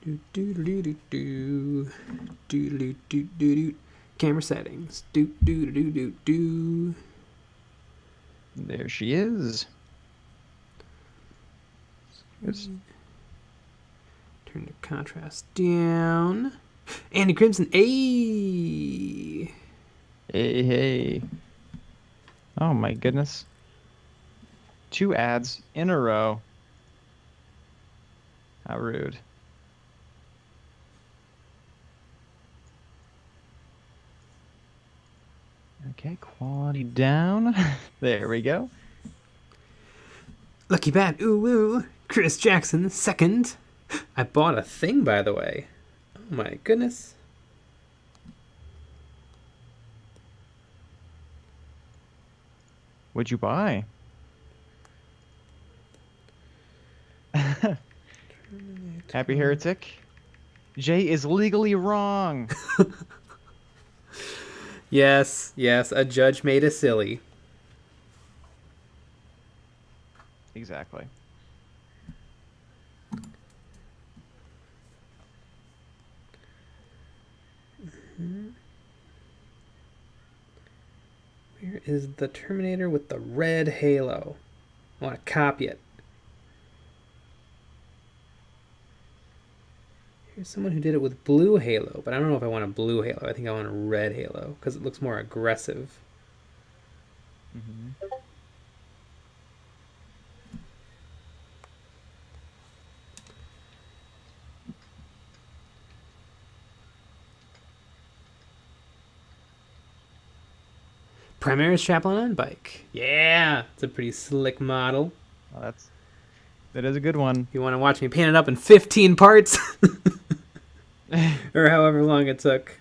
Do do do do do do do do do do. Camera settings. Do do do do do. There she is. Turn the contrast down. Andy Crimson, hey! Hey, hey. Oh my goodness. 2 ads in a row. How rude. Okay, quality down. There we go. Lucky Bat, ooh woo. Chris Jackson, second. I bought a thing, by the way. Oh my goodness. What'd you buy? Happy Heretic. Jay is legally wrong. Yes, yes, a judge made us silly. Exactly. Where is the Terminator with the red halo? I want to copy it. Here's someone who did it with blue halo, but I don't know if I want a blue halo. I think I want a red halo because it looks more aggressive. Mm-hmm. Primaris Chaplain on bike. Yeah, it's a pretty slick model. Well, that is a good one. If you want to watch me paint it up in 15 parts, or however long it took.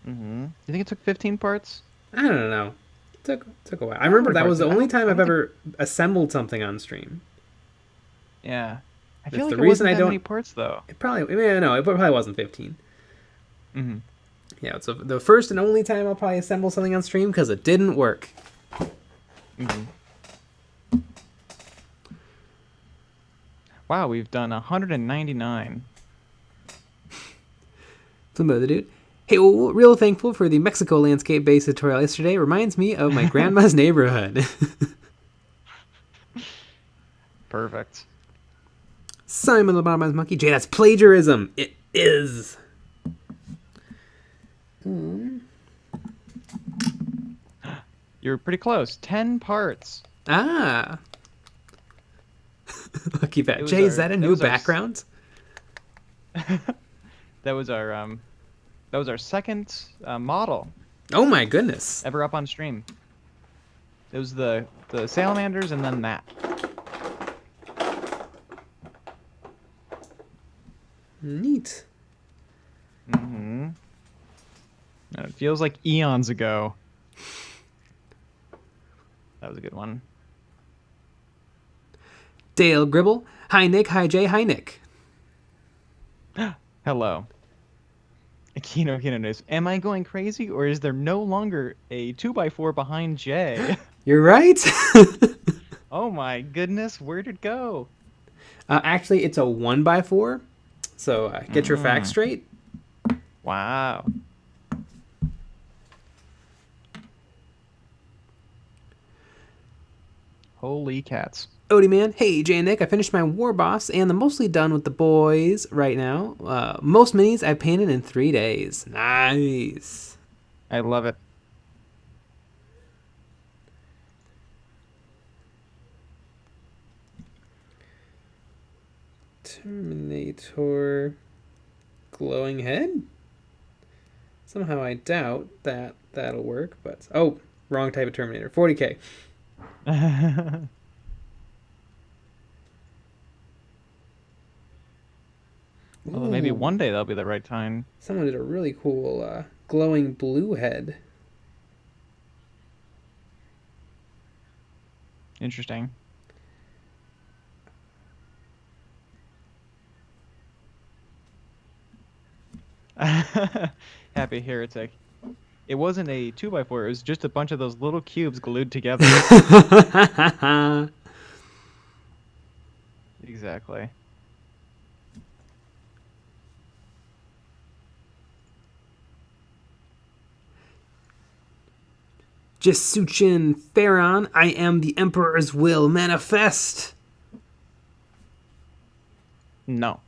Mm-hmm. You think it took 15 parts? I don't know. It took a while. I remember that was the only time I've ever assembled something on stream. Yeah. I That's feel like the it reason wasn't I that don't. many parts though. It probably wasn't 15. Mm-hmm. Yeah, it's the first and only time I'll probably assemble something on stream because it didn't work. Mm-hmm. Wow, we've done 199. Some other dude. Hey, well, real thankful for the Mexico landscape base tutorial yesterday. Reminds me of my grandma's neighborhood. Perfect. Simon the Bottomized Monkey. Jay, that's plagiarism. It is. You're pretty close. 10 parts. Ah. Lucky Bat. Jay, is that a new background? That was our second model. Oh my goodness. Ever up on stream. It was the salamanders and then that. Neat. Mm-hmm. It feels like eons ago. That was a good one. Dale Gribble. Hi Nick. Hi Jay. Hi Nick. Hello. Kino News. Am I going crazy, or is there no longer a 2x4 behind Jay? You're right. Oh my goodness, where'd it go? Actually, it's a 1x4. So get your facts straight. Wow. Holy cats. Odie man, hey Jay and Nick, I finished my War Boss and I'm mostly done with the boys right now. Most minis I painted in 3 days. Nice. I love it. Terminator glowing head? Somehow I doubt that that'll work, but oh, wrong type of Terminator. 40k. Well, maybe one day that'll be the right time. Someone did a really cool glowing blue head. Interesting. Happy Heretic. It wasn't a 2x4, it was just a bunch of those little cubes glued together. Exactly. Jesuchin Pharaon, I am the Emperor's will manifest. No.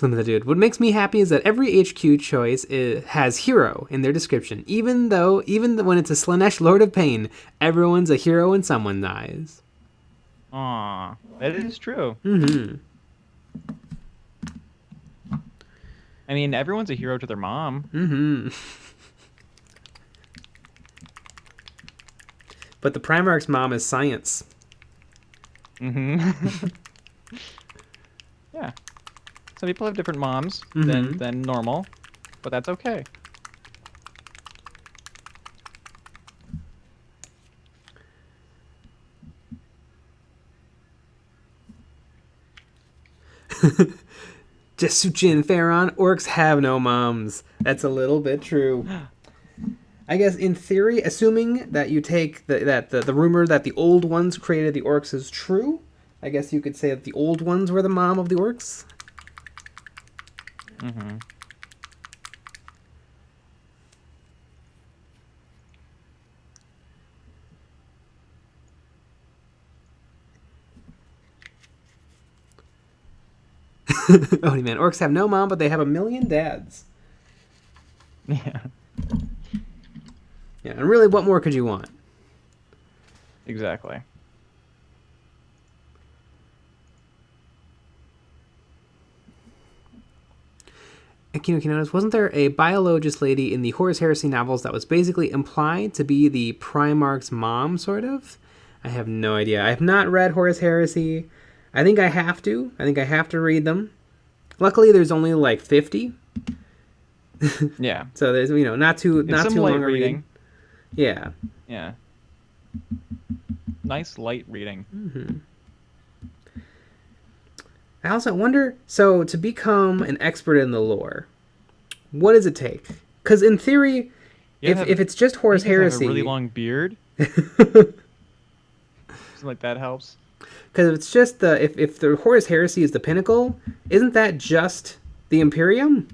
The dude. What makes me happy is that every HQ choice has hero in their description. Even when it's a Slanesh Lord of Pain, everyone's a hero when someone dies. Aw, that is true. Mm-hmm. I mean, everyone's a hero to their mom. Mm-hmm. But the Primarch's mom is science. Mm-hmm. Yeah. Some people have different moms than normal, but that's okay. Jesuchin Pharaon, orcs have no moms. That's a little bit true. I guess in theory, assuming that you take the rumor that the old ones created the orcs is true, I guess you could say that the old ones were the mom of the orcs. Mm-hmm. Oh man, orcs have no mom, but they have a million dads. Yeah. Yeah, and really, what more could you want? Exactly. Notice, wasn't there a biologist lady in the Horus Heresy novels that was basically implied to be the Primarch's mom, sort of? I have no idea. I have not read Horus Heresy. I think I have to. I think I have to read them. Luckily, there's only like 50. Yeah. So there's, not too long a reading. Yeah. Yeah. Nice light reading. Mm-hmm. I also wonder, so to become an expert in the lore, what does it take? Because in theory, if it's just Horus Heresy, have a really long beard. Something like that helps. Because if it's just if the Horus Heresy is the pinnacle, isn't that just the Imperium?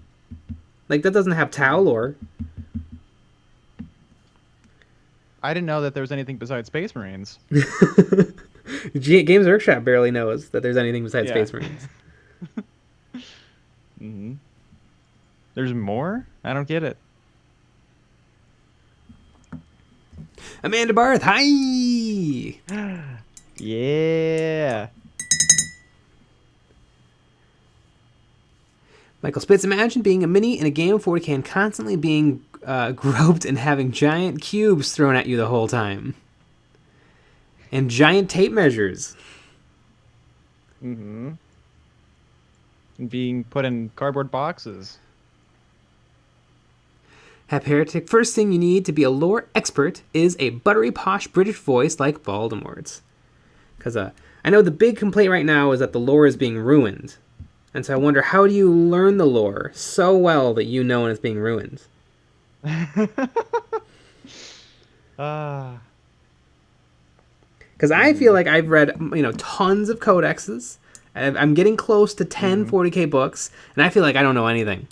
Like, that doesn't have Tau lore. I didn't know that there was anything besides Space Marines. Games Workshop barely knows that there's anything besides Space Marines. Mm-hmm. There's more? I don't get it. Amanda Barth, hi! Yeah. Michael Spitz, imagine being a mini in a game of 40k and constantly being groped and having giant cubes thrown at you the whole time. And giant tape measures. Mm-hmm. And being put in cardboard boxes. Have Heretic, first thing you need to be a lore expert is a buttery posh British voice like Voldemort's. Because I know the big complaint right now is that the lore is being ruined. And so I wonder, how do you learn the lore so well that you know when it's being ruined? Because I feel like I've read, tons of codexes. I'm getting close to 10 40k books, and I feel like I don't know anything.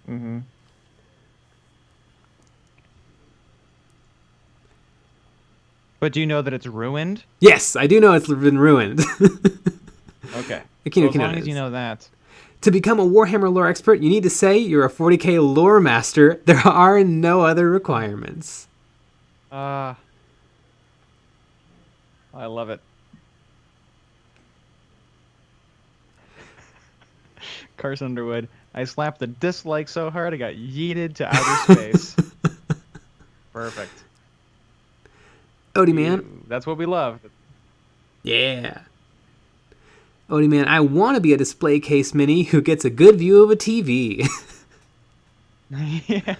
Mm-hmm. But do you know that it's ruined? Yes, I do know it's been ruined. Okay. So as long as you know that. To become a Warhammer lore expert, you need to say you're a 40k lore master. There are no other requirements. I love it. Carson Underwood. I slapped the dislike so hard I got yeeted to outer space. Perfect. Odie man. That's what we love. Yeah. Odie man, I want to be a display case mini who gets a good view of a TV. Yeah.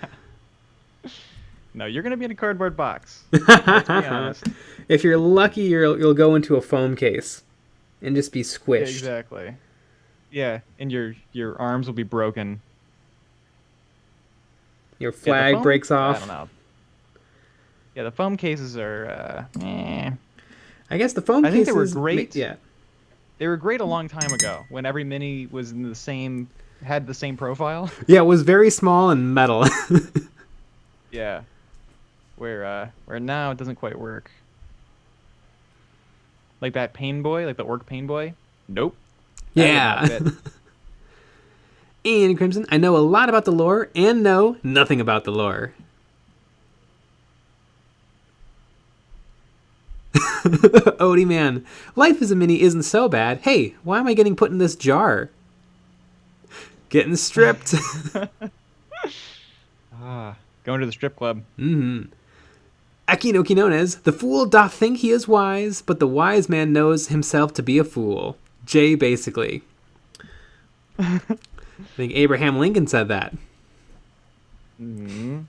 No, you're gonna be in a cardboard box. Let's be honest. If you're lucky, you'll go into a foam case and just be squished. Exactly. Yeah, and your arms will be broken. Your flag breaks off. I don't know. Yeah, the foam cases are. I guess the foam cases. I think they were great. Yeah. They were great a long time ago when every mini was in the same had the same profile. Yeah, it was very small and metal. Yeah. Where now it doesn't quite work. Like that pain boy, like the orc pain boy. Nope. That would not Yeah. fit. And Crimson, I know a lot about the lore and know nothing about the lore. Odie man, life as a mini isn't so bad. Hey, why am I getting put in this jar? Getting stripped. Going to the strip club. Mm-hmm. Akinoki Nones, the fool doth think he is wise, but the wise man knows himself to be a fool. Jay, basically. I think Abraham Lincoln said that. Mm-hmm.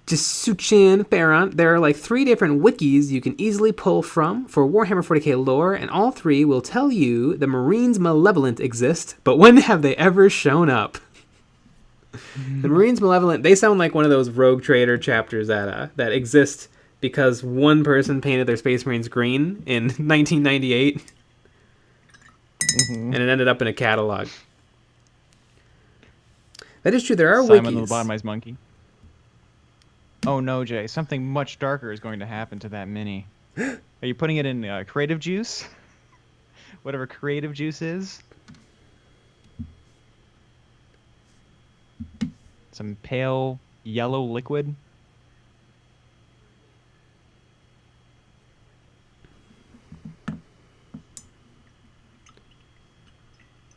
Jisuchin Farron, there are like 3 different wikis you can easily pull from for Warhammer 40k lore, and all 3 will tell you the Marines Malevolent exist, but when have they ever shown up? The Marines Malevolent, they sound like one of those Rogue Trader chapters that exist because one person painted their Space Marines green in 1998, and it ended up in a catalog. That is true, there are Simon wikis. the Lobotomized Monkey. Oh no, Jay. Something much darker is going to happen to that mini. Are you putting it in creative juice? Whatever creative juice is? Some pale yellow liquid?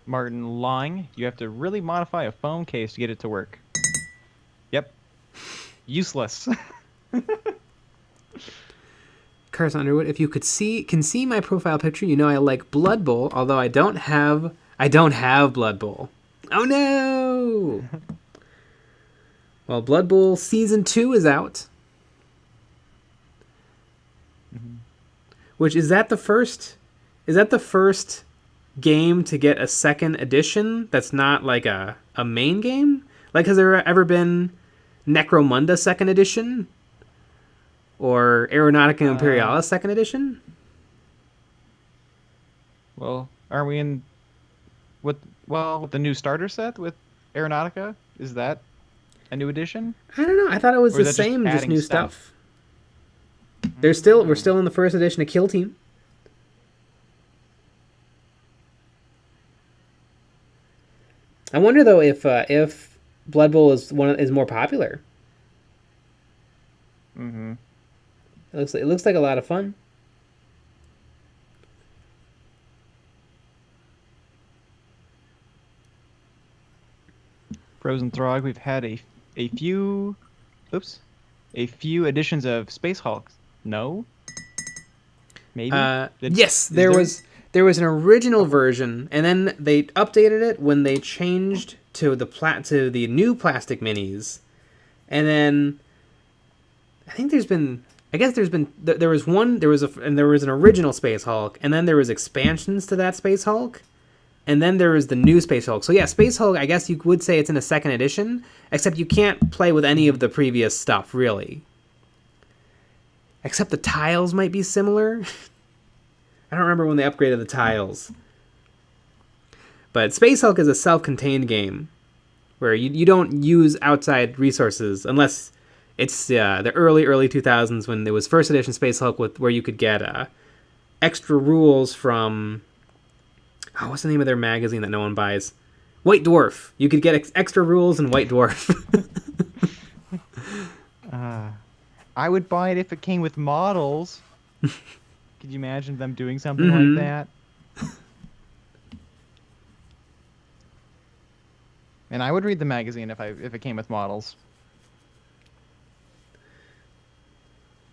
Martin lying. You have to really modify a phone case to get it to work. Yep. Useless. Carson Underwood, if you can see my profile picture, you know I like Blood Bowl, although I don't have Blood Bowl. Oh no! Well, Blood Bowl Season 2 is out. Mm-hmm. Which is that the first game to get a second edition that's not like a main game? Like, has there ever been Necromunda second edition? Or Aeronautica Imperialis second edition? Well, are we in with the new starter set with Aeronautica? Is that a new edition? I don't know. I thought it was Or is the that just same, just adding new stuff. We're still in the first edition of Kill Team. I wonder though if Blood Bowl is more popular. Mm-hmm. It looks like a lot of fun. Frozen Throg, we've had a few editions of Space Hulk. No? Maybe? Yes, there was an original version, and then they updated it when they changed to the new plastic minis. And then I think there was an original Space Hulk, and then there was expansions to that Space Hulk, and then there was the new Space Hulk. So yeah, Space Hulk, I guess you would say it's in a second edition, except you can't play with any of the previous stuff, really. Except the tiles might be similar. I don't remember when they upgraded the tiles. But Space Hulk is a self-contained game where you don't use outside resources unless it's the early 2000s when there was first edition Space Hulk where you could get extra rules from what's the name of their magazine that no one buys? White Dwarf. You could get extra rules in White Dwarf. I would buy it if it came with models. Could you imagine them doing something like that? And I would read the magazine if it came with models.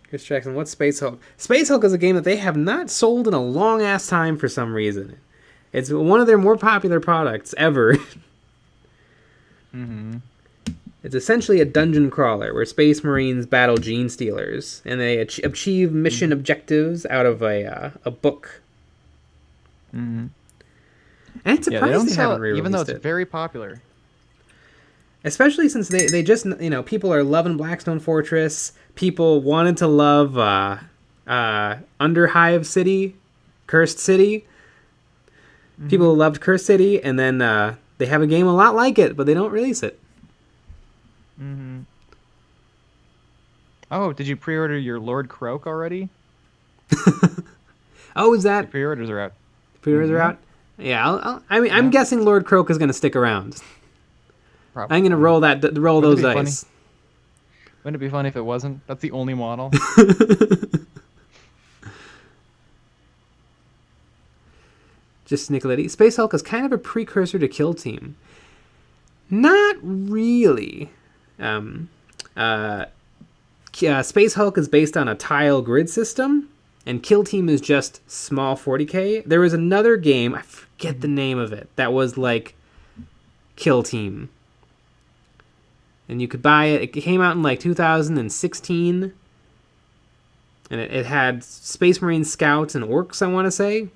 Chris Jackson, what's Space Hulk? Space Hulk is a game that they have not sold in a long ass time for some reason. It's one of their more popular products ever. Mm-hmm. It's essentially a dungeon crawler where Space Marines battle Gene Stealers, and they achieve mission objectives out of a book. Mm-hmm. And it's surprising they haven't it, re-released even though it's it. very popular. Especially since they just, people are loving Blackstone Fortress. People wanted to love Underhive City, Cursed City. People loved Cursed City, and then they have a game a lot like it, but they don't release it. Mm-hmm. Oh, did you pre-order your Lord Croak already? Oh, is that... The pre-orders are out. Pre-orders are out? Yeah, I'm guessing Lord Croak is going to stick around. Probably. I'm going to roll those dice. Wouldn't it be funny if it wasn't? That's the only model. Just Nicoletti. Space Hulk is kind of a precursor to Kill Team. Not really. Space Hulk is based on a tile grid system, and Kill Team is just small 40k. There was another game, I forget the name of it, that was like Kill Team. And you could buy it. It came out in like 2016. And it had Space Marine Scouts and Orcs, I want to say.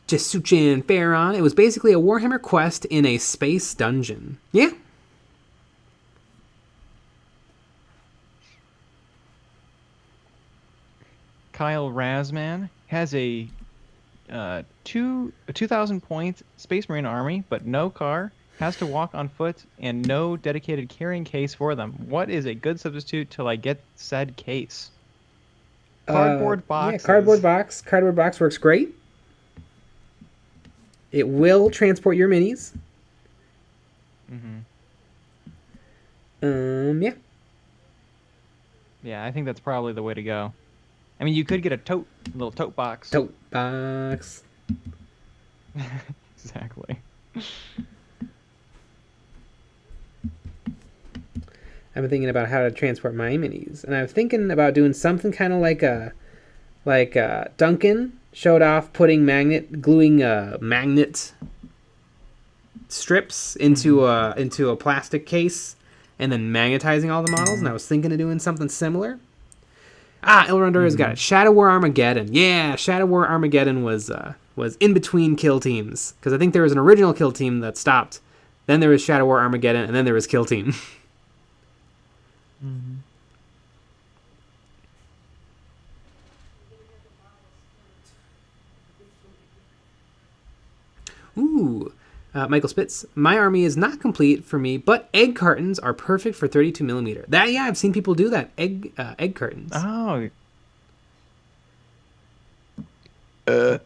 Jesuchin Pharaon. It was basically a Warhammer quest in a space dungeon. Yeah. Kyle Razman has a 2,000 point Space Marine army, but no car, has to walk on foot, and no dedicated carrying case for them. What is a good substitute till I get said case? Cardboard box. Yeah, cardboard box. Cardboard box works great. It will transport your minis. Yeah. Yeah, I think that's probably the way to go. I mean, you could get a little tote box. Tote box. Exactly. I've been thinking about how to transport my minis, and I'm thinking about doing something kind of like Duncan showed off gluing magnet strips into a plastic case, and then magnetizing all the models. And I was thinking of doing something similar. El Rondura's got it. Shadow War Armageddon. Yeah, Shadow War Armageddon was in between Kill Teams, because I think there was an original Kill Team that stopped. Then there was Shadow War Armageddon, and then there was Kill Team. Ooh, Michael Spitz. My army is not complete for me, but egg cartons are perfect for 32mm. I've seen people do that. Egg cartons. Oh. My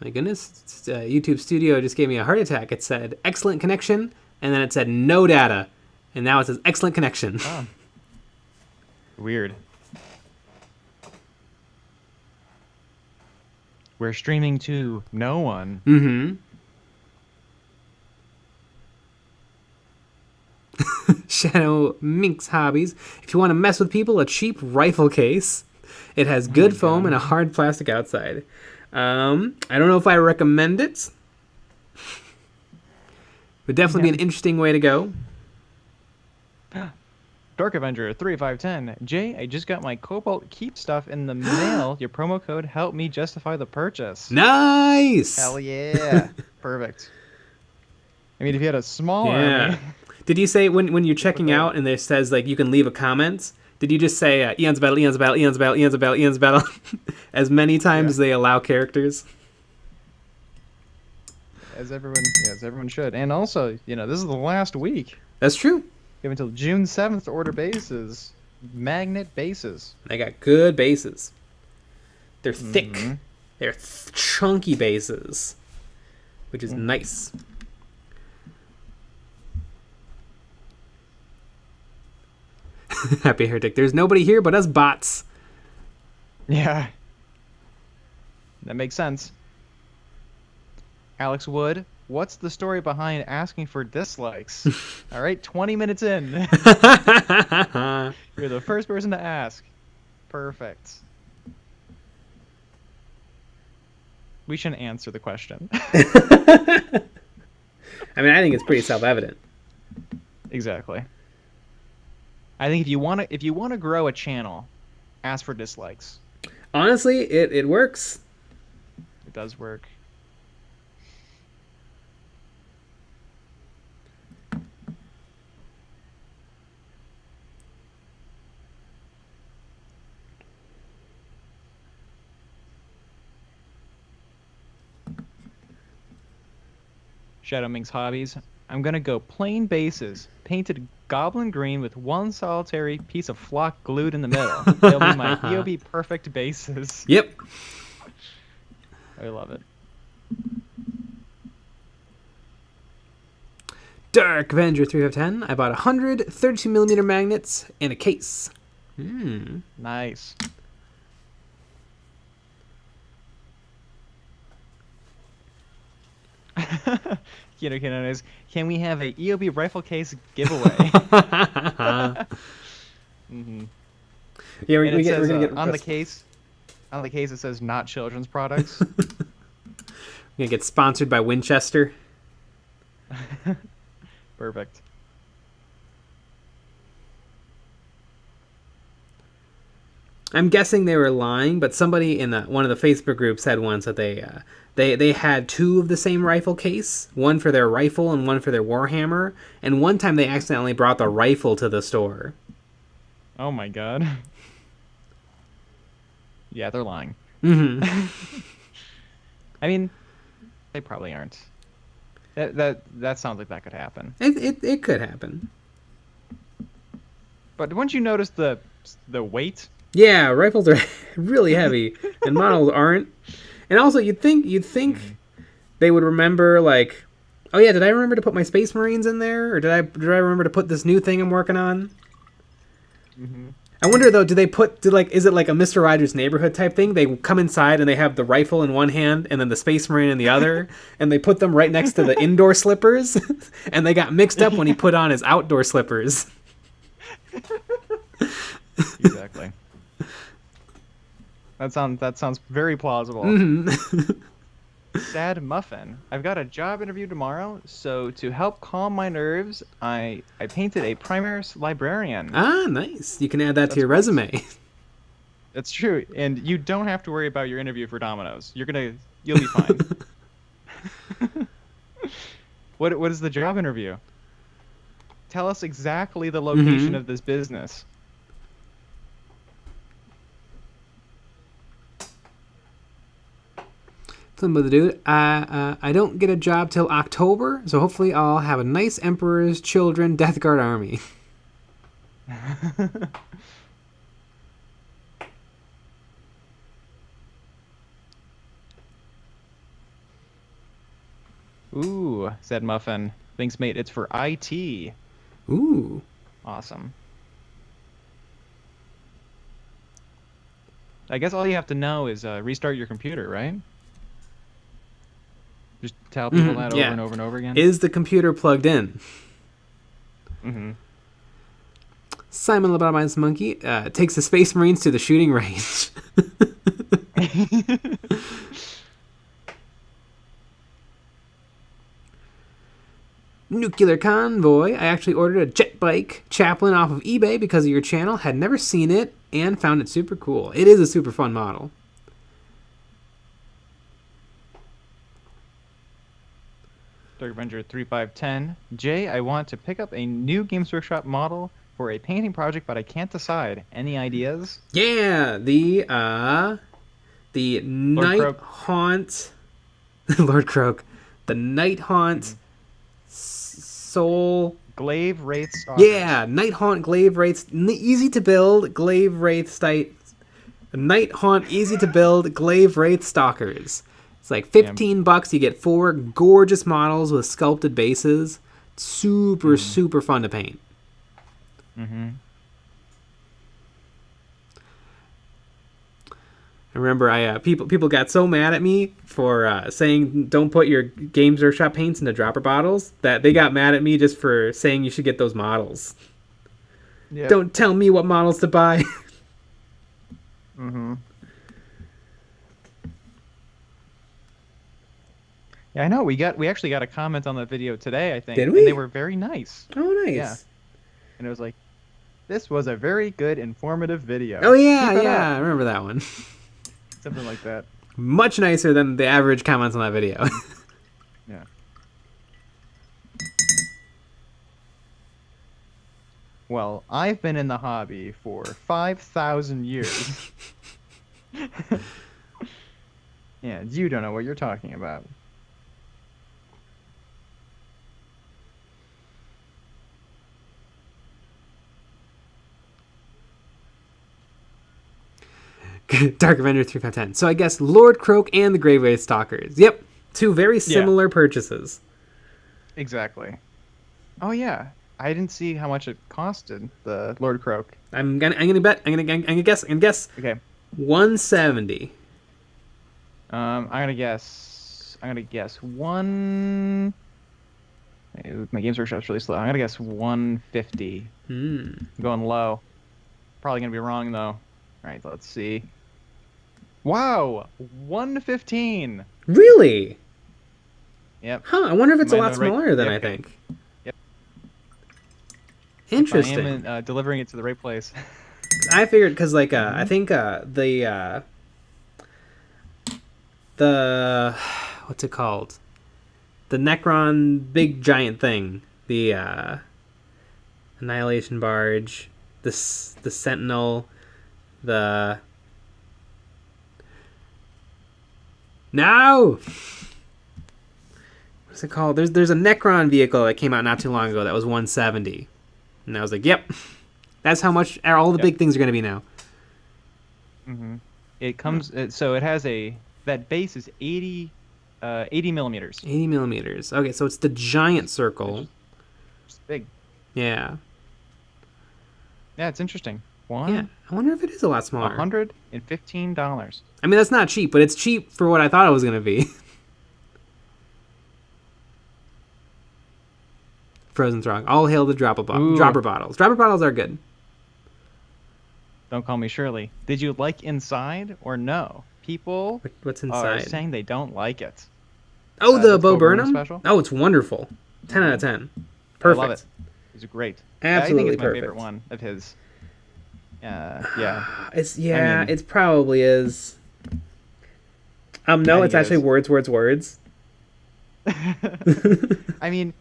goodness. YouTube Studio just gave me a heart attack. It said, excellent connection, and then it said, no data. And now it says, excellent connection. Oh. Weird. We're streaming to no one. Mm-hmm. Shadow Minx Hobbies. If you want to mess with people, a cheap rifle case. It has good foam and a hard plastic outside. I don't know if I recommend it. Would definitely be an interesting way to go. Dork Avenger 3510. Jay, I just got my Cobalt Keep stuff in the mail. Your promo code helped me justify the purchase. Nice! Hell yeah. Perfect. I mean, if you had a small army. Did you say when you're checking out and it says like you can leave a comment, did you just say Eon's Battle, Eon's Battle, Eon's Battle, Eon's Battle, Eon's Battle as many times as they allow characters? As everyone should. And also, this is the last week. That's true. You have until June 7th to order bases. Magnet bases. They got good bases. They're thick. They're chunky bases, which is nice. Happy Heretic. There's nobody here but us bots. Yeah. That makes sense. Alex Wood, what's the story behind asking for dislikes? All right, 20 minutes in. You're the first person to ask. Perfect. We shouldn't answer the question. I mean, I think it's pretty self-evident. Exactly. I think if you want to grow a channel, ask for dislikes. Honestly, it works. It does work. Shadow Ming's hobbies. I'm gonna go plain bases, painted goblin green with one solitary piece of flock glued in the middle. They'll be my EOB perfect bases. Yep. I love it. Dark Avenger 3 of 10. I bought 100 32mm magnets and a case. Nice. Can we have a EOB rifle case giveaway? Mm-hmm. Yeah, we're And it gonna says, get on the case. On the case, it says not children's products. We're gonna get sponsored by Winchester. Perfect. I'm guessing they were lying, but somebody in one of the Facebook groups said once that they had two of the same rifle case, one for their rifle and one for their Warhammer, and one time they accidentally brought the rifle to the store. Oh my god. Yeah, they're lying. Mm-hmm. I mean, they probably aren't. That sounds like that could happen. It could happen. But wouldn't you notice the weight? Yeah, rifles are really heavy, and models aren't. And also, you'd think they would remember, like, oh yeah, did I remember to put my Space Marines in there, or did I remember to put this new thing I'm working on? Mm-hmm. I wonder though, is it like a Mr. Rogers' Neighborhood type thing? They come inside and they have the rifle in one hand and then the Space Marine in the other, and they put them right next to the indoor slippers, and they got mixed up when he put on his outdoor slippers. Exactly. That sounds very plausible. Mm-hmm. Sad Muffin. I've got a job interview tomorrow, so to help calm my nerves, I painted a Primaris librarian. Ah, nice. You can add that to your resume. That's true, and you don't have to worry about your interview for Domino's. You'll be fine. What is the job interview? Tell us exactly the location of this business. With the dude, I don't get a job till October, so hopefully I'll have a nice Emperor's Children Death Guard army. Ooh, said Muffin. Thanks, mate. It's for IT. Ooh. Awesome. I guess all you have to know is restart your computer, right? Just tell people that over and over and over again. Is the computer plugged in? Mm-hmm. Simon Lobotomized Monkey takes the Space Marines to the shooting range. Nuclear Convoy. I actually ordered a jet bike Chaplain off of eBay because of your channel. Had never seen it and found it super cool. It is a super fun model. Dark Avenger 3510. Jay, I want to pick up a new Games Workshop model for a painting project, but I can't decide. Any ideas? Yeah, the Night Haunt Lord Croak. The Night Haunt Soul Glaive Wraith Stalkers. Yeah, Night Haunt Glaive Wraiths. Easy to build Glaive Wraith Night Haunt easy to build Glaive Wraith Stalkers. It's like $15. You get 4 gorgeous models with sculpted bases. Super fun to paint. Mm-hmm. I remember people got so mad at me for saying don't put your Games Workshop paints into dropper bottles that they got mad at me just for saying you should get those models. Yep. Don't tell me what models to buy. Mm-hmm. Yeah, I know. We actually got a comment on that video today, I think. Did we? And they were very nice. Oh, nice. Yeah. And it was like, This was a very good informative video. Oh yeah, Keep it yeah, up. I remember that one. Something like that. Much nicer than the average comments on that video. Yeah. Well, I've been in the hobby for 5,000 years. Yeah, you don't know what you're talking about. Dark Avenger 3510. So I guess Lord Croak and the Graveway Stalkers. Yep, two very similar purchases. Exactly. Oh yeah, I didn't see how much it costed, the Lord Croak. I'm gonna guess. Okay. 170. I'm gonna guess one. My Games Workshop's really slow. I'm gonna guess 150. I'm going low. Probably gonna be wrong though. All right, let's see. Wow, 115. Really? Yep. Huh, I wonder if it's a Am I lot in the right- smaller than Yep, I okay. think. Yep. Interesting. I am delivering it to the right place. I figured because I think the what's it called? The Necron big giant thing, the Annihilation Barge, the Sentinel, the no. What's it called? There's a Necron vehicle that came out not too long ago that was 170, and I was like, yep, that's how much all the big things are going to be now. Mm-hmm. It comes so it has that base is 80 millimeters. 80 millimeters. Okay, so it's the giant circle. It's big. Yeah. Yeah, it's interesting. Yeah. I wonder if it is a lot smaller. $115. I mean, that's not cheap, but it's cheap for what I thought it was going to be. Frozen Throng. All hail the dropper bottles. Dropper bottles are good. Don't call me Shirley. Did you like inside or no? People What's are inside? saying they don't like it. Oh, the that's Bo Bo Burnham Burnham? special? Oh, it's wonderful. 10 out of 10. Perfect. I love it. It's great. Absolutely I think it's my perfect. favorite one of his. Yeah. It probably is. No, I it's think it actually is. words. I mean,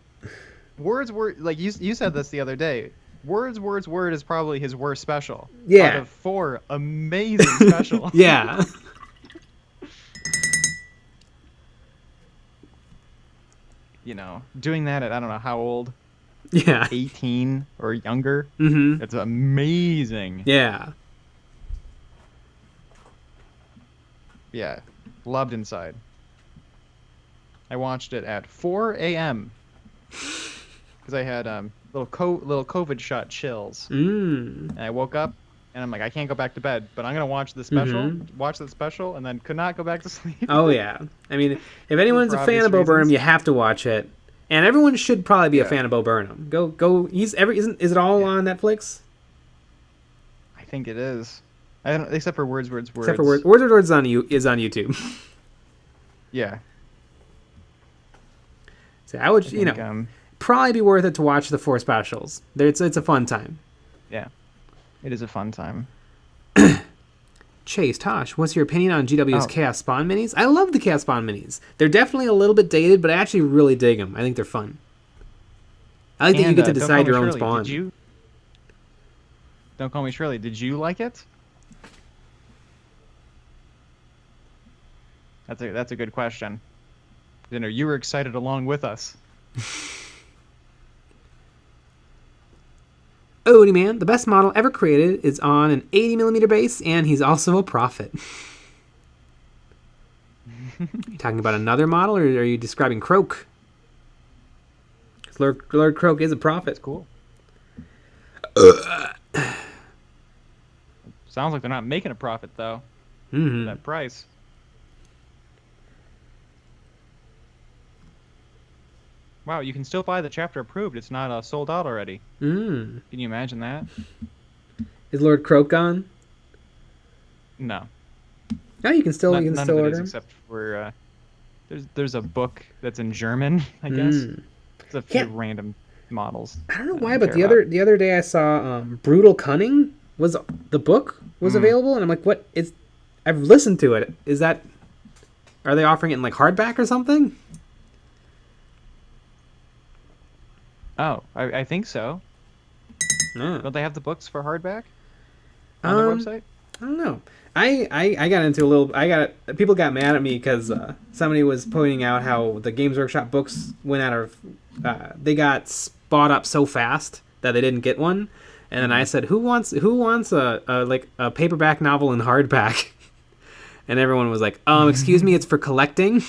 words like you said this the other day. Word is probably his worst special. Yeah. Out of 4 amazing specials. Yeah. You know, doing that at I don't know how old, Yeah. 18 or younger. Mm-hmm. It's amazing. Yeah. Yeah, loved Inside. I watched it at 4 a.m. because I had little COVID shot chills. And I woke up and I'm like, I can't go back to bed, but I'm gonna watch the special, watch the special, and then could not go back to sleep. Oh yeah. I mean, if anyone's For a fan obvious of Bo Burnham, reasons. you have to watch it. And everyone should probably be a Yeah. fan of Bo Burnham. Go. Is it all on Netflix? I think it is. I don't, except for words. Except for Words is on YouTube. Yeah. So I would, I think, probably be worth it to watch the 4 specials. It's a fun time. yeah. It is a fun time. Chase, Tosh, what's your opinion on GW's Oh. Chaos Spawn minis? I love the Chaos Spawn minis. They're definitely a little bit dated, but I actually really dig them. I think they're fun. I like that you get to Don't decide Call Me your own Shirley, spawn. Did you? Don't Call Me Shirley. Did you like it? That's a good question. You know, you were excited along with us. Odie Man, the best model ever created, is on an 80mm base, and he's also a prophet. You talking about another model, or are you describing Croak? 'Cause Lord Croak is a prophet. Cool. Sounds like they're not making a profit though. Mm-hmm. That price. Wow, you can still buy the chapter approved. It's not sold out already. Can you imagine that? Is Lord Croak gone? No. No, you can still None of it order is him. except for there's a book that's in German, I guess. It's a few Yeah. random. models. I don't know I why, don't but care the about. other day I saw Brutal Cunning was the book was available, and I'm like, what is? I've listened to it. Is that? Are they offering it in like hardback or something? Oh, I think so. No. Don't they have the books for hardback on their Um, website? I don't know. I got into a little. People got mad at me because somebody was pointing out how the Games Workshop books went out of. They got bought up so fast that they didn't get one, and then I said, who wants a paperback novel in hardback? And everyone was like, excuse me, it's for collecting.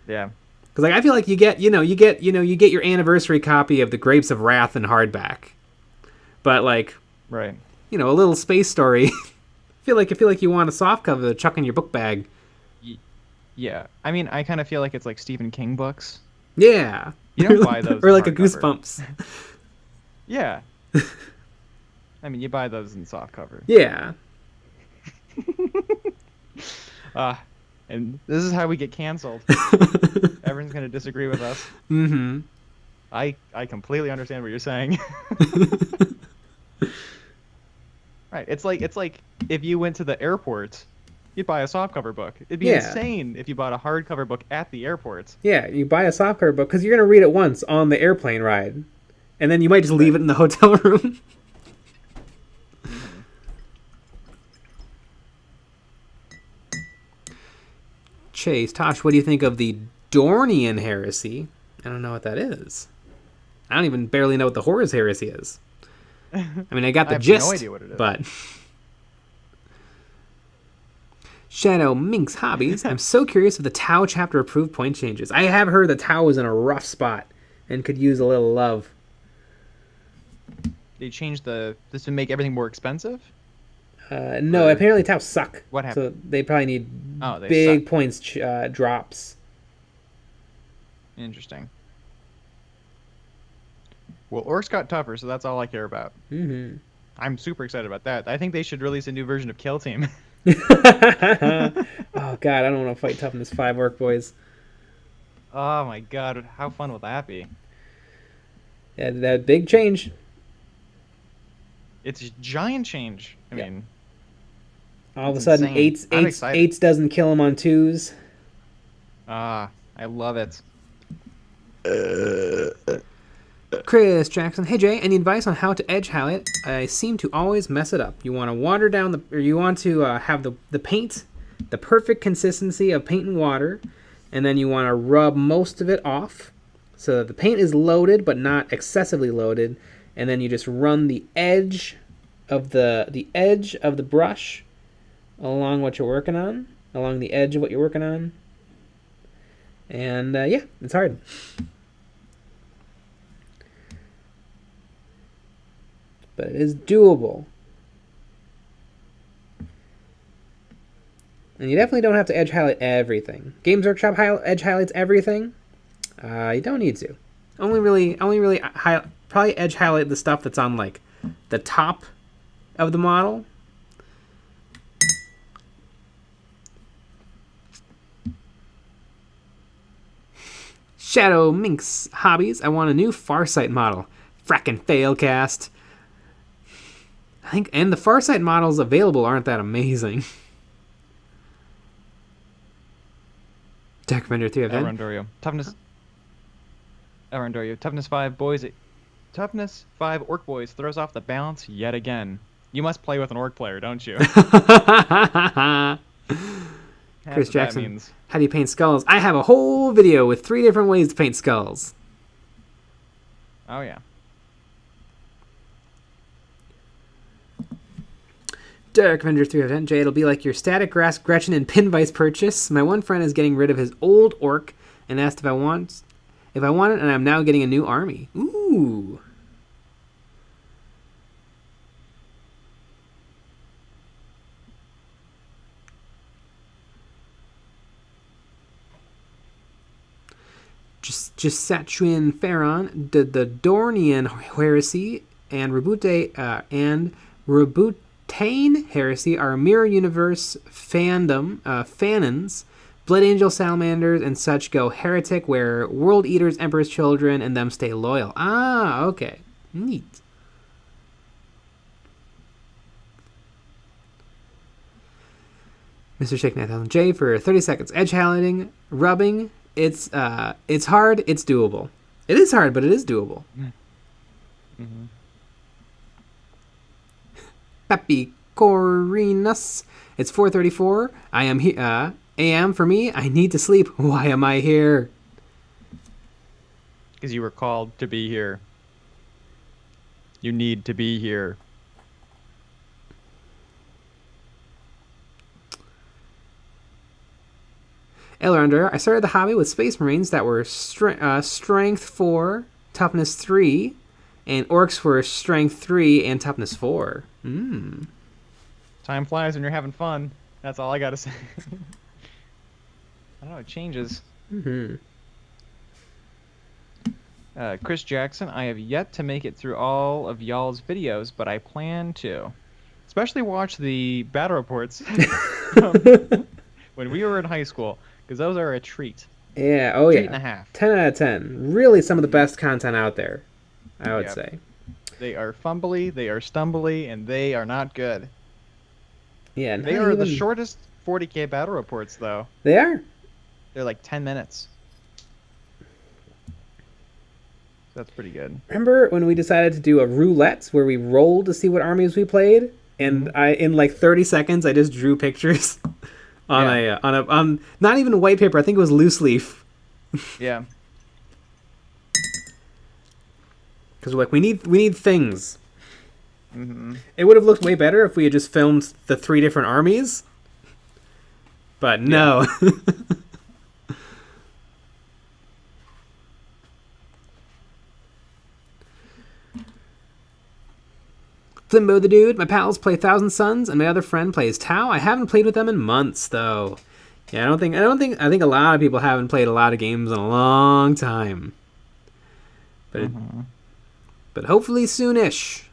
Yeah. Because like I feel like you get your anniversary copy of the Grapes of Wrath in hardback, but like Right. a little space story. I feel like you want a soft cover to chuck in your book bag. Yeah. I mean, I kind of feel like it's like Stephen King books. Yeah, You don't buy those or in like a hardcover. Goosebumps. Yeah. I mean, you buy those in softcover. Yeah, And this is how we get canceled. Everyone's gonna disagree with us. mm-hmm. I completely understand what you're saying. Right. It's like if you went to the airport, you'd buy a softcover book. It'd be Yeah. insane if you bought a hardcover book at the airport. Yeah, you buy a soft cover book because you're gonna read it once on the airplane ride, and then you might just leave it in the hotel room. Chase, Tosh, what do you think of the Dornian heresy? I don't know what that is. I don't even barely know what the Horus heresy is. I mean, I got the I have gist, no idea what it is. but Shadow Minx Hobbies. I'm so curious if the Tau chapter approved point changes. I have heard that Tau was in a rough spot and could use a little love. They changed this to make everything more expensive. No, apparently Tau suck. What happened? So they probably need They big suck. points drops. Interesting. Well, Orcs got tougher, so that's all I care about. Mm-hmm. I'm super excited about that. I think they should release a new version of Kill Team. Oh god, I don't want to fight Toughness 5 Orc boys. Oh my god, how fun will that be? Yeah, that big change. It's a giant change. I mean, All of a It's sudden, insane. I'm excited. eights doesn't kill him on 2s. I love it. Chris Jackson, hey Jay, any advice on how to edge highlight? I seem to always mess it up. You want to water down or you want to have the paint, the perfect consistency of paint and water, and then you want to rub most of it off so that the paint is loaded but not excessively loaded, and then you just run the edge of the brush along what you're working on, along the edge of what you're working on, and yeah, it's hard. But it is doable. And you definitely don't have to edge highlight everything. Games Workshop edge highlights everything. You don't need to. Only really probably edge highlight the stuff that's on like the top of the model. Shadow Minx Hobbies. I want a new Farsight model. Frackin' failcast. I think, and the Farsight models available aren't that amazing. Deck Vendor 3 event. Arandorio. Arandorio. Toughness 5 boys. Toughness 5 Orc boys throws off the balance yet again. You must play with an Orc player, don't you? Chris Jackson, how do you paint skulls? I have a whole video with 3 different ways to paint skulls. Oh yeah. Derek Avenger 3 of 10. Jay, it'll be like your Static Grass Gretchen and Pinvice purchase. My one friend is getting rid of his old orc and asked if I want it, and I'm now getting a new army. Ooh. Just Satchuin Pharaon, the Dornian heresy, and Rebutane heresy are mirror universe fanons Blood Angel salamanders and such go heretic, where World Eaters, Emperor's Children, and them stay loyal. Ah, okay. Neat. Mr. Shake 9000J for 30 seconds. Edge highlighting, rubbing. It's hard. It's doable. It is hard, but it is doable. Mm-hmm. Peppy Corinas. It's 4:34. I am here. AM for me. I need to sleep. Why am I here? Because you were called to be here. You need to be here. Elronder, I started the hobby with Space Marines that were Strength 4, Toughness 3, and Orcs were Strength 3 and Toughness 4. Time flies when you're having fun. That's all I gotta say. I don't know, it changes. Chris Jackson, I have yet to make it through all of y'all's videos, but I plan to. Especially watch the battle reports when we were in high school, because those are a treat. Yeah, oh yeah. 8.5. 10 out of 10. Really some of the best content out there, I would say. They are fumbly, they are stumbly, and they are not good. Yeah, they are the shortest 40k battle reports, though. They are. They're like 10 minutes. That's pretty good. Remember when we decided to do a roulette where we rolled to see what armies we played, and in like 30 seconds I just drew pictures on not even white paper. I think it was loose leaf. Yeah. Because like we need things. It would have looked way better if we had just filmed the 3 different armies. But no. Yeah. Flimbo the Dude, my pals play Thousand Suns, and my other friend plays Tau. I haven't played with them in months, though. Yeah, I think a lot of people haven't played a lot of games in a long time. But hopefully soonish.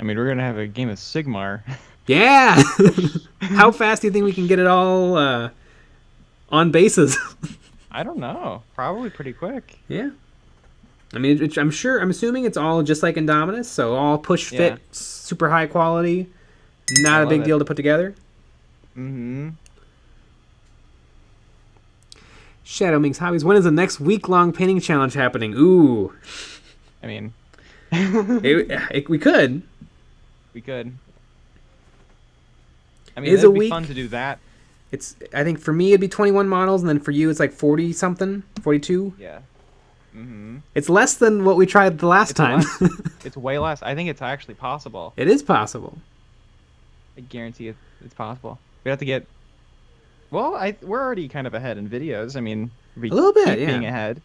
I mean, we're gonna have a game of Sigmar. Yeah. How fast do you think we can get it all on bases? I don't know. Probably pretty quick. Yeah. I mean, I'm assuming it's all just like Indominus, so all push fit, super high quality, not a big deal to put together. Shadow Minx Hobbies, when is the next week-long painting challenge happening? Ooh. I mean, we could. We could. I mean, it'd be fun to do that. I think for me it'd be 21 models, and then for you it's like 40 something, 42. Yeah. It's less than what we tried the last time. It's way less. I think it's actually possible. It is possible. I guarantee it's possible. We have to get. Well, we're already kind of ahead in videos. I mean, a little bit, being ahead.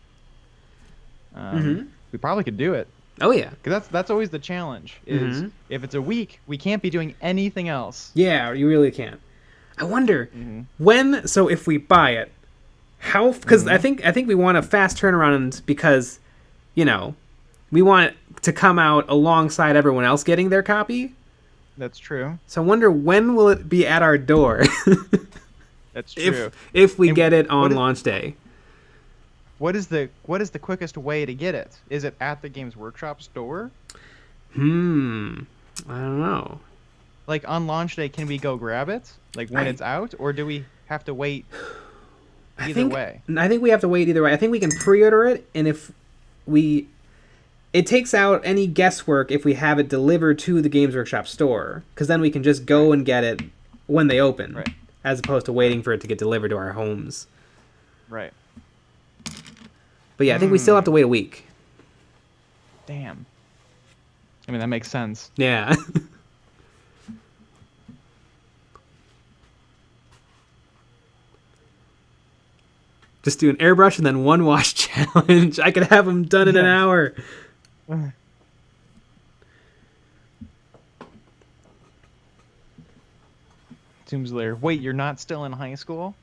We probably could do it. Oh yeah, because that's always the challenge. Is if it's a week, we can't be doing anything else. Yeah, you really can't. I wonder when. So if we buy it. How? Because I think we want a fast turnaround because, we want it to come out alongside everyone else getting their copy. That's true. So I wonder when will it be at our door. That's true. If we get it on launch day. What is the quickest way to get it? Is it at the Games Workshop store? I don't know. Like on launch day, can we go grab it? Like when it's out, or do we have to wait? Either way. I think we have to wait either way. I think we can pre-order it, and it takes out any guesswork if we have it delivered to the Games Workshop store, because then we can just go and get it when they open, as opposed to waiting for it to get delivered to our homes. Right. But yeah, I think we still have to wait a week. Damn. I mean, that makes sense. Yeah. Just do an airbrush and then one wash challenge. I could have them done in an hour. Doomslayer. Wait, you're not still in high school?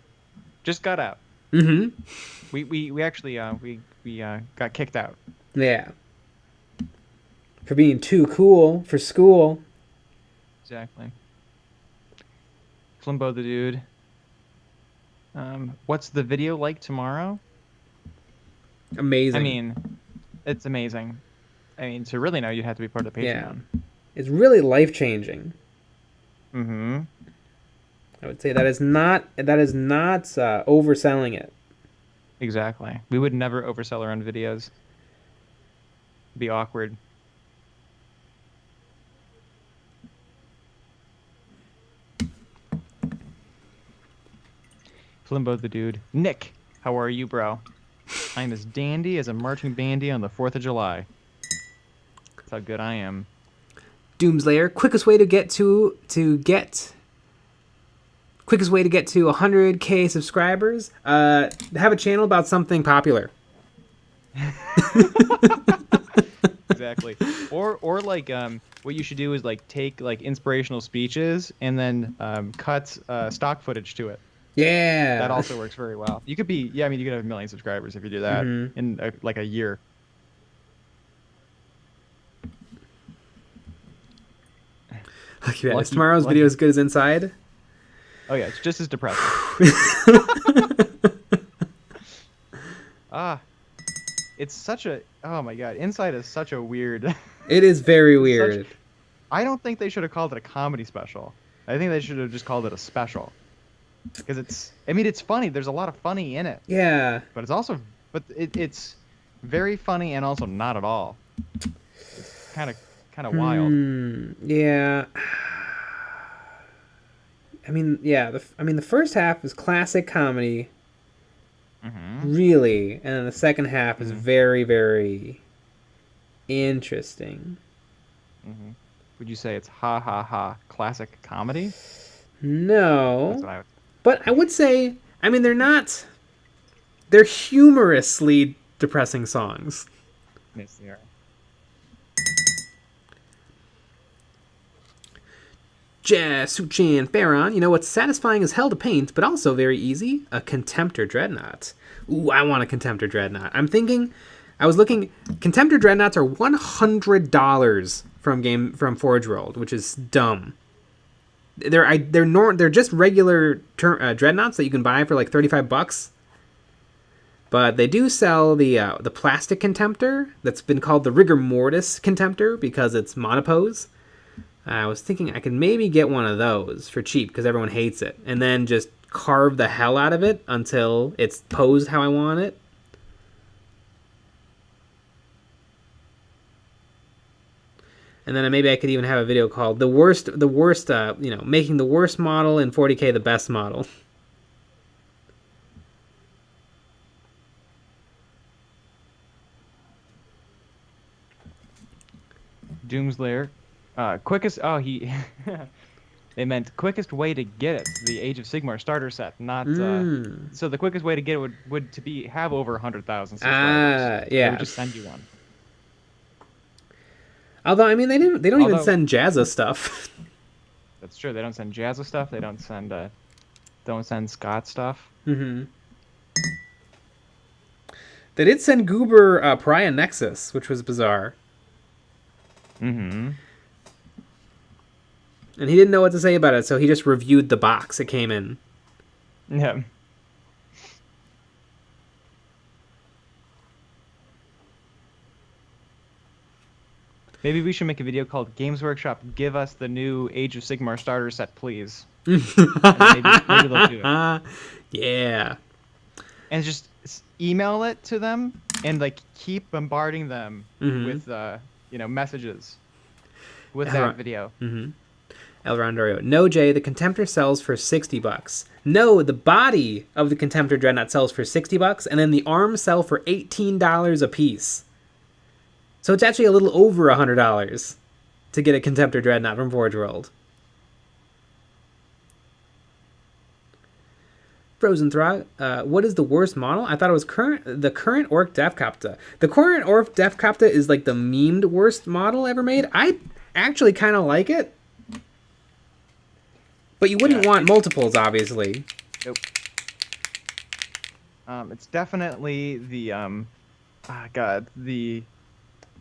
Just got out. We actually we got kicked out. Yeah. For being too cool for school. Exactly. Flimbo the Dude. What's the video like tomorrow? Amazing. I mean, it's amazing. I mean, to really know, you'd have to be part of the Yeah. Patreon. It's really life-changing. Mm-hmm. I would say that is not overselling it. Exactly. We would never oversell our own videos. It'd be awkward. Flimbo the dude. Nick, how are you, bro? I'm as dandy as a marching bandy on the 4th of July. That's how good I am. Doomslayer, quickest way to get to 100k subscribers. Have a channel about something popular. Exactly. Or like what you should do is like take like inspirational speeches and then cut stock footage to it. Yeah. That also works very well. You could be, yeah, I mean, you could have 1 million subscribers if you do that in like a year. Look at that. Is tomorrow's video as good as Inside? Oh yeah, it's just as depressing. It's such a, oh my god, Inside is such a weird. It is very weird. I don't think they should have called it a comedy special. I think they should have just called it a special. Because it's, I mean, it's funny. There's a lot of funny in it. Yeah. But it's also, it's very funny and also not at all. It's kind of wild. Yeah. I mean, yeah. The first half is classic comedy. Really, and then the second half is very, very interesting. Would you say it's ha ha ha classic comedy? No. That's what I would. But I would say, I mean, they're humorously depressing songs. Yes, they are. Jasuchan Farron, you know what's satisfying as hell to paint, but also very easy? A Contemptor Dreadnought. Ooh, I want a Contemptor Dreadnought. I was looking, Contemptor Dreadnoughts are $100 from Forge World, which is dumb. They're just regular dreadnoughts that you can buy for like $35, but they do sell the plastic Contemptor that's been called the Rigor Mortis Contemptor because it's monopose. I was thinking I could maybe get one of those for cheap because everyone hates it, and then just carve the hell out of it until it's posed how I want it. And then maybe I could even have a video called the worst, making the worst model in 40k the best model. Doomslayer, quickest. Oh, he. They meant quickest way to get it. The Age of Sigmar starter set, not. So the quickest way to get it would have over 100,000 subscribers. Yeah. They would just send you one. Although I mean they don't even send Jazza stuff. That's true. They don't send Jazza stuff. They don't send Scott stuff. They did send Goober Pariah Nexus, which was bizarre. And he didn't know what to say about it, so he just reviewed the box it came in. Yeah. Maybe we should make a video called Games Workshop, give us the new Age of Sigmar starter set, please. maybe they'll do it. Yeah. And just email it to them and like keep bombarding them with messages with that video. El Rondorio. No, Jay, the Contemptor sells for $60. No, the body of the Contemptor Dreadnought sells for $60, and then the arms sell for $18 a piece. So it's actually a little over $100 to get a Contemptor Dreadnought from Forge World. Frozen Throg, what is the worst model? I thought it was the current Orc Defkopta. The current Orc Defkopta is like the memed worst model ever made. I actually kind of like it. But you wouldn't want multiples, obviously. Nope. It's definitely the the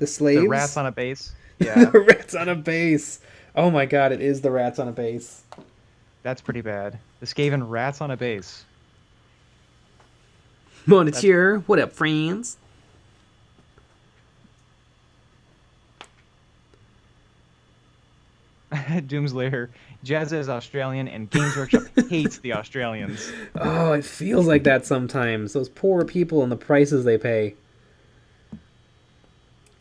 slaves? The rats on a base. Yeah. Rats on a base. Oh my god, it is the rats on a base. That's pretty bad. The Skaven rats on a base. Moniteur, what up, friends? Doomslayer. Jazza is Australian, and Games Workshop hates the Australians. Oh, it feels like that sometimes. Those poor people and the prices they pay.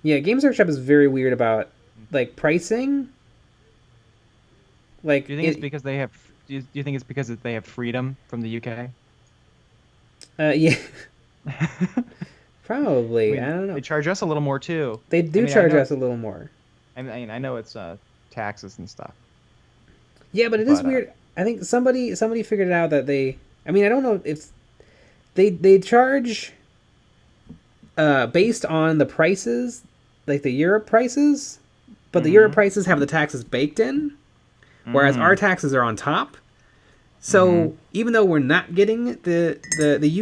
Yeah, Games Workshop is very weird about like pricing. Like, Do you think it's because they have? Do you think it's because they have freedom from the UK? yeah, probably. I I mean, don't know. they charge us a little more too. They do I mean, charge us a little more. I mean, I know it's taxes and stuff. Yeah, but it is But, weird. I think somebody figured it out that they. I mean, I don't know if they charge based on the prices, like the Europe prices, but the Europe prices have the taxes baked in, whereas our taxes are on top. So even though we're not getting the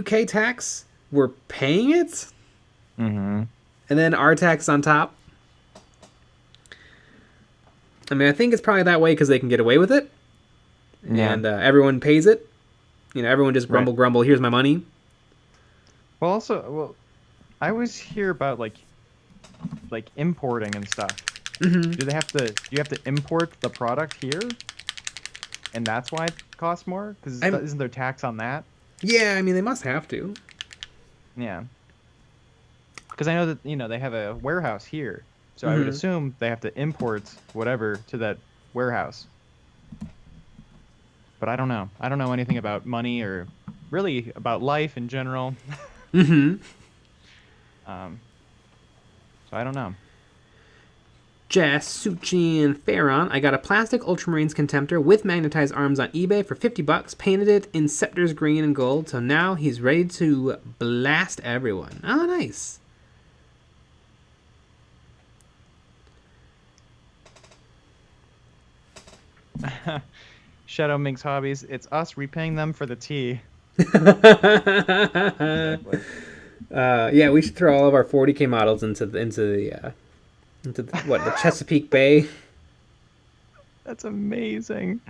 UK tax, we're paying it, and then our tax on top. I mean, I think it's probably that way because they can get away with it, and everyone pays it. You know, everyone just grumble. Here's my money. Well, also, I always hear about like importing and stuff. Mm-hmm. Do you have to import the product here, and that's why it costs more? Because isn't there tax on that? Yeah, I mean, they must have to. Yeah. Because I know that they have a warehouse here, so I would assume they have to import whatever to that warehouse. But I don't know. I don't know anything about money or really about life in general. Mm-hmm. So I don't know. Jasuchian Pharaon. I got a plastic Ultramarines Contemptor with magnetized arms on eBay for $50. Painted it in Scepter's green and gold, so now he's ready to blast everyone. Oh, nice. Shadow Minx Hobbies. It's us repaying them for the tea. Exactly. Yeah, we should throw all of our 40k models into the Chesapeake Bay. That's amazing.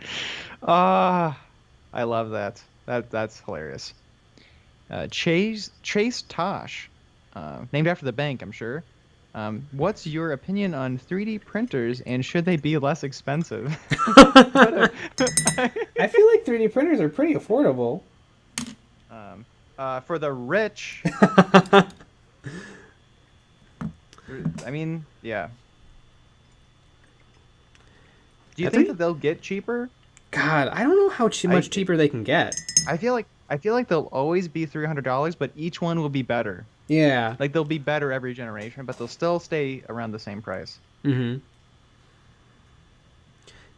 I love that. That's hilarious. Chase Tosh, named after the bank, I'm sure. What's your opinion on 3D printers, and should they be less expensive? I feel like 3D printers are pretty affordable. For the rich. I mean, yeah. Do you think that they'll get cheaper? God, I don't know how much cheaper they can get. I feel like they'll always be $300, but each one will be better. Yeah. Like they'll be better every generation, but they'll still stay around the same price. Mm-hmm.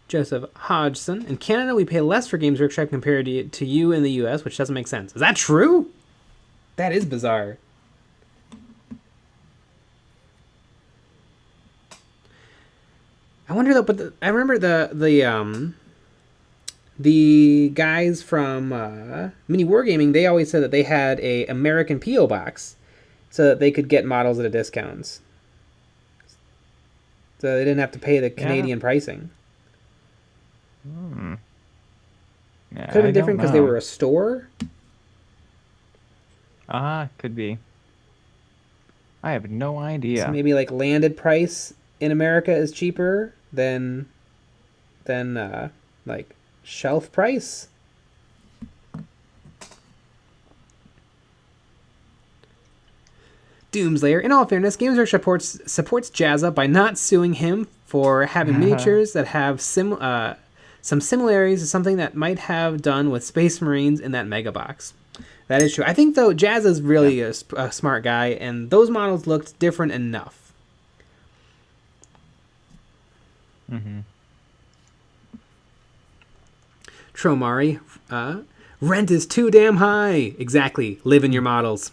Joseph Hodgson. In Canada, we pay less for Games Workshop compared to you in the U.S., which doesn't make sense. Is that true? That is bizarre. I wonder though, but I remember the guys from Mini Wargaming, they always said that they had a American P.O. box so that they could get models at a discount. So they didn't have to pay the Canadian pricing. Yeah, Could have been different because they were a store. Could be. I have no idea. So maybe like landed price in America is cheaper than like shelf price. Doomslayer. In all fairness, Games Workshop supports Jazza by not suing him for having miniatures that have some similarities to something that might have done with Space Marines in that mega box. That is true. I think, though, Jazza's really a smart guy, and those models looked different enough. Mm-hmm. Tromari. Rent is too damn high. Exactly. Live in your models.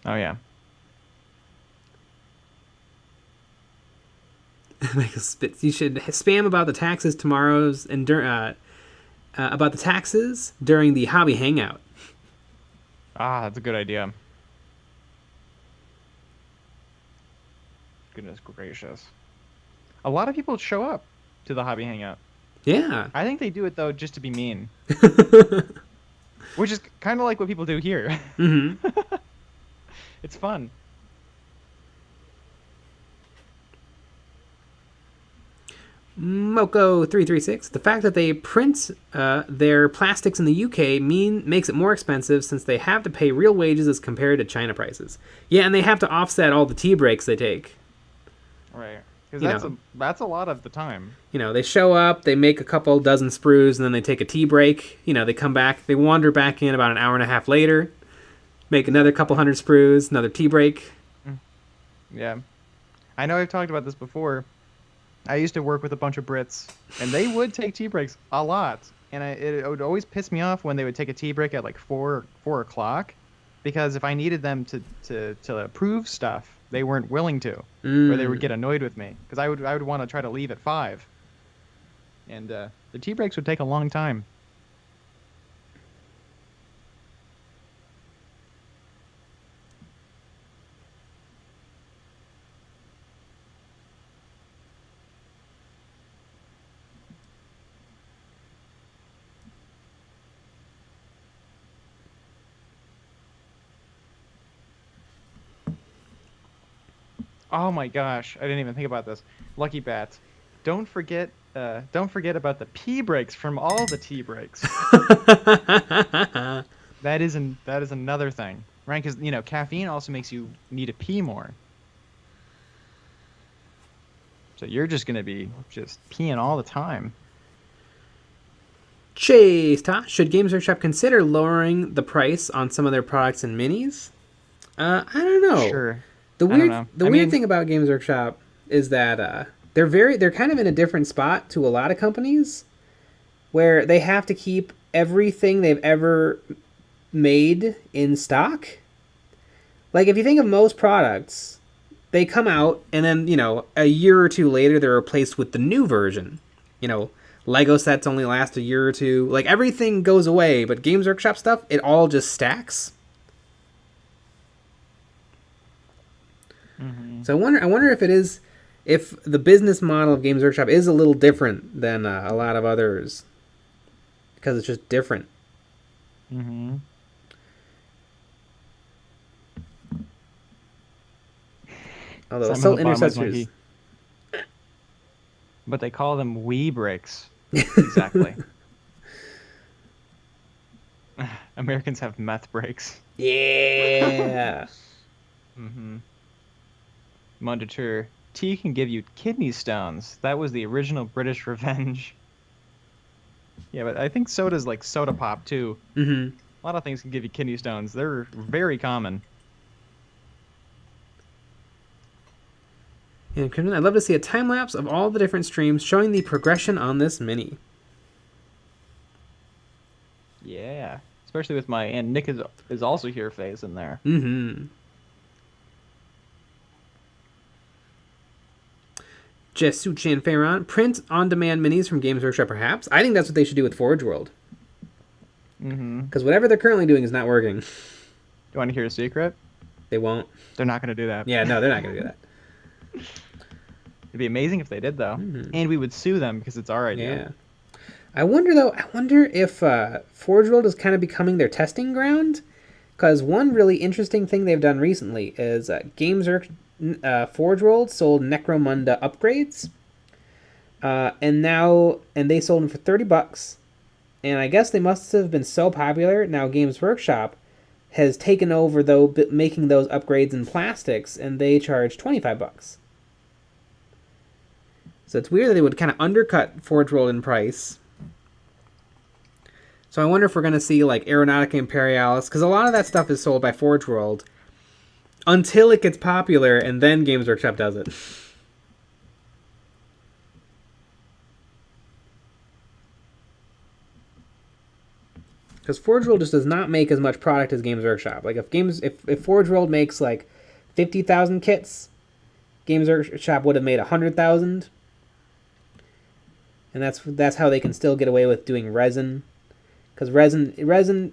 Oh, yeah. You should spam about the taxes tomorrow's and about the taxes during the hobby hangout. That's a good idea. Goodness gracious. A lot of people show up to the hobby hangout. Yeah. I think they do it though just to be mean. Which is kind of like what people do here. Mm-hmm. It's fun. Moko336. The fact that they print their plastics in the UK makes it more expensive since they have to pay real wages as compared to China prices. Yeah, and they have to offset all the tea breaks they take. Right. Because that's a lot of the time. They show up, they make a couple dozen sprues, and then they take a tea break. They come back, they wander back in about an hour and a half later, make another couple hundred sprues, another tea break. Yeah. I know I've talked about this before. I used to work with a bunch of Brits, and they would take tea breaks a lot. And it would always piss me off when they would take a tea break at like 4 o'clock, because if I needed them to approve stuff, they weren't willing to, or they would get annoyed with me, because I would want to try to leave at 5. And the tea breaks would take a long time. Oh my gosh, I didn't even think about this. Lucky Bats. Don't forget about the pee breaks from all the tea breaks. That is another thing, right? Because caffeine also makes you need to pee more. So you're just gonna be just peeing all the time. Chase, should Games Workshop consider lowering the price on some of their products and minis? I don't know. Sure. The weird thing about Games Workshop is that they're kind of in a different spot to a lot of companies, where they have to keep everything they've ever made in stock. Like, if you think of most products, they come out and then, a year or two later they're replaced with the new version. Lego sets only last a year or two. Like, everything goes away, but Games Workshop stuff, it all just stacks. Mm-hmm. So I wonder if the business model of Games Workshop is a little different than a lot of others, because it's just different. Mm-hmm. Although Soul Intercessors, but they call them wee breaks. Exactly. Americans have meth breaks. Yeah. Mm-hmm. Monitor. Tea can give you kidney stones. That was the original British revenge. Yeah, but I think soda's like soda pop too. Mm-hmm. A lot of things can give you kidney stones. They're very common. And I'd love to see a time lapse of all the different streams showing the progression on this mini. Yeah, especially with my and Nick is also here phase in there. Mm-hmm. Jesuchin Farron, print on-demand minis from Games Workshop, perhaps? I think that's what they should do with Forge World. Mm-hmm. Because whatever they're currently doing is not working. Do you want to hear a secret? They won't. They're not going to do that. Yeah, no, they're not going to do that. It'd be amazing if they did, though. Mm-hmm. And we would sue them because it's our idea. Yeah. I wonder if Forge World is kind of becoming their testing ground. Because one really interesting thing they've done recently is Games Workshop... Forge World sold Necromunda upgrades, and they sold them for $30. And I guess they must have been so popular. Now Games Workshop has taken over making those upgrades in plastics, and they charge $25. So it's weird that they would kind of undercut Forge World in price. So I wonder if we're going to see like Aeronautica Imperialis, because a lot of that stuff is sold by Forge World until it gets popular, and then Games Workshop does it. Because Forge World just does not make as much product as Games Workshop. Like if Forge World makes like 50,000 kits, Games Workshop would have made 100,000. And that's how they can still get away with doing resin. Because resin,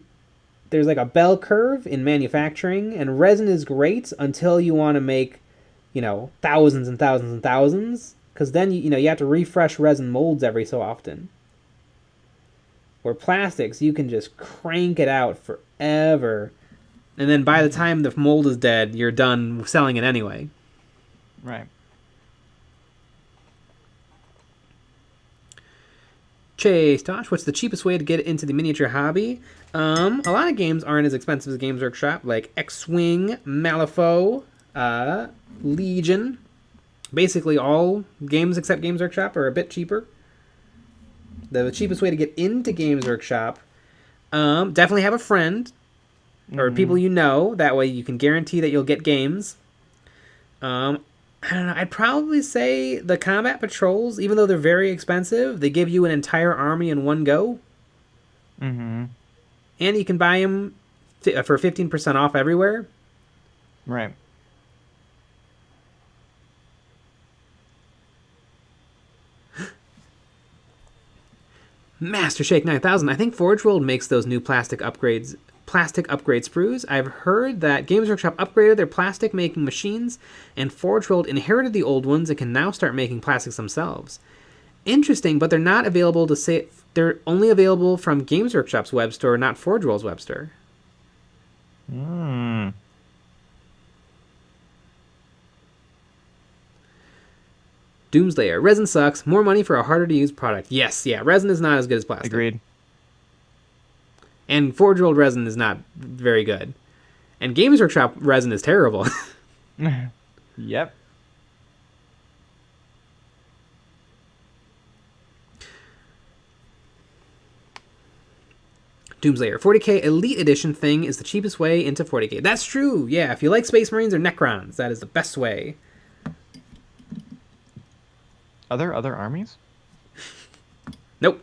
there's like a bell curve in manufacturing, and resin is great until you want to make, thousands and thousands and thousands, because then you have to refresh resin molds every so often. Where plastics, you can just crank it out forever. And then by the time the mold is dead, you're done selling it anyway. Right. Chase Tosh, what's the cheapest way to get into the miniature hobby? A lot of games aren't as expensive as Games Workshop, like X-Wing, Malifaux, Legion. Basically all games except Games Workshop are a bit cheaper. The cheapest way to get into Games Workshop, definitely have a friend or people you know. That way you can guarantee that you'll get games. I don't know. I'd probably say the combat patrols, even though they're very expensive, they give you an entire army in one go. Mm-hmm. And you can buy them for 15% off everywhere. Right. Master Shake 9000. I think Forge World makes those new plastic upgrade sprues. I've heard that Games Workshop upgraded their plastic making machines, and Forge World inherited the old ones and can now start making plastics themselves. Interesting, but they're not available to say. They're only available from Games Workshop's web store, not Forge World's web store. Hmm. Doomslayer. Resin sucks. More money for a harder to use product. Yes, yeah. Resin is not as good as plastic. Agreed. And Forge World resin is not very good. And Games Workshop resin is terrible. Yep. Doomslayer. 40k Elite Edition thing is the cheapest way into 40k. That's true. Yeah, if you like Space Marines or Necrons, that is the best way. Are there other armies? Nope.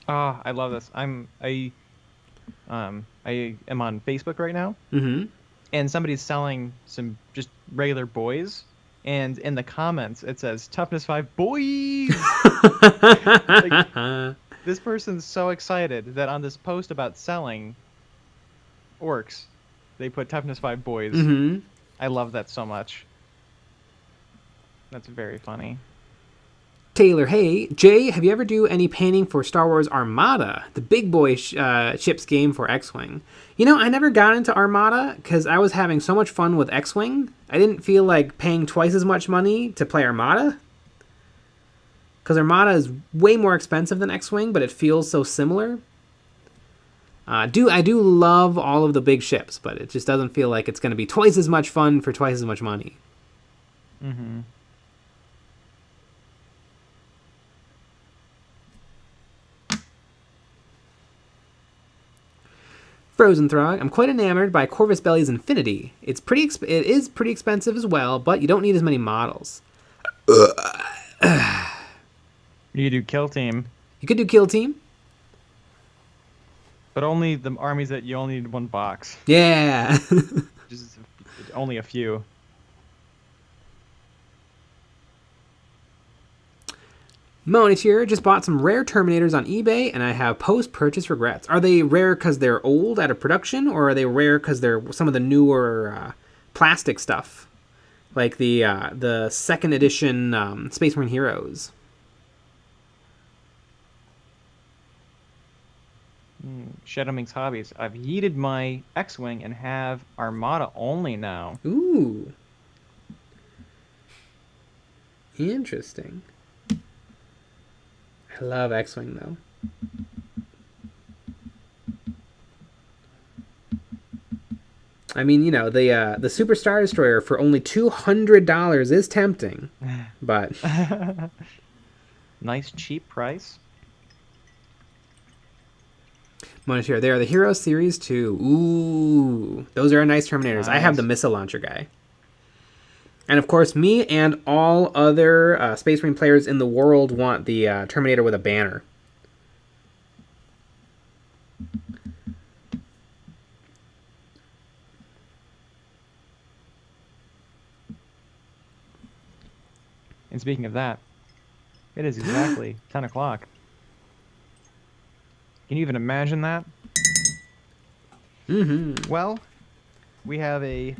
Ah, I love this. I am on Facebook right now, and somebody's selling some just regular boys, and in the comments it says toughness 5 boys. Like, this person's so excited that on this post about selling orcs, they put toughness 5 boys. I love that so much. That's very funny. Taylor, hey, Jay, have you ever do any painting for Star Wars Armada, the big boy ships game for X-Wing? You know, I never got into Armada because I was having so much fun with X-Wing. I didn't feel like paying twice as much money to play Armada. Because Armada is way more expensive than X-Wing, but it feels so similar. I do love all of the big ships, but it just doesn't feel like it's going to be twice as much fun for twice as much money. Mm-hmm. Frozen Throg. I'm quite enamored by Corvus Belly's Infinity. It is pretty expensive as well, but you don't need as many models. You do kill team, You could do Kill Team. but only the armies that you only need one box. Yeah. Just only a few. Monitor just bought some rare Terminators on eBay, and I have post-purchase regrets. Are they rare because they're old out of production, or are they rare because they're some of the newer plastic stuff, like the second edition Space Marine Heroes? Shadowming's hobbies. I've yeeted my X-Wing and have Armada only now. Ooh. Interesting. I love X-Wing, though. I mean, you know, the Super Star Destroyer for only $200 is tempting, but... Nice cheap price. Monitor, they are the Heroes Series 2. Ooh, those are nice Terminators. Nice. I have the missile launcher guy. And of course, me and all other Space Marine players in the world want the Terminator with a banner. And speaking of that, it is exactly 10 o'clock. Can you even imagine that? Mm-hmm. Well, we have a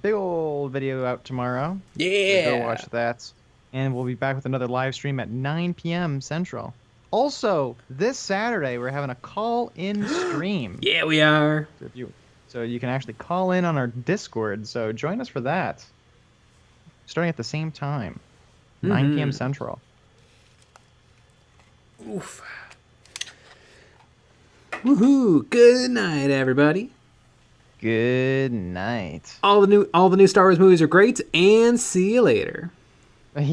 big old video out tomorrow. Yeah. So go watch that. And we'll be back with another live stream at 9 p.m. Central. Also, this Saturday we're having a call-in stream. Yeah, we are. So you can actually call in on our Discord. So join us for that. Starting at the same time, 9 p.m. Central. Oof. Woohoo! Good night, everybody. Good night. All the new Star Wars movies are great, and see you later.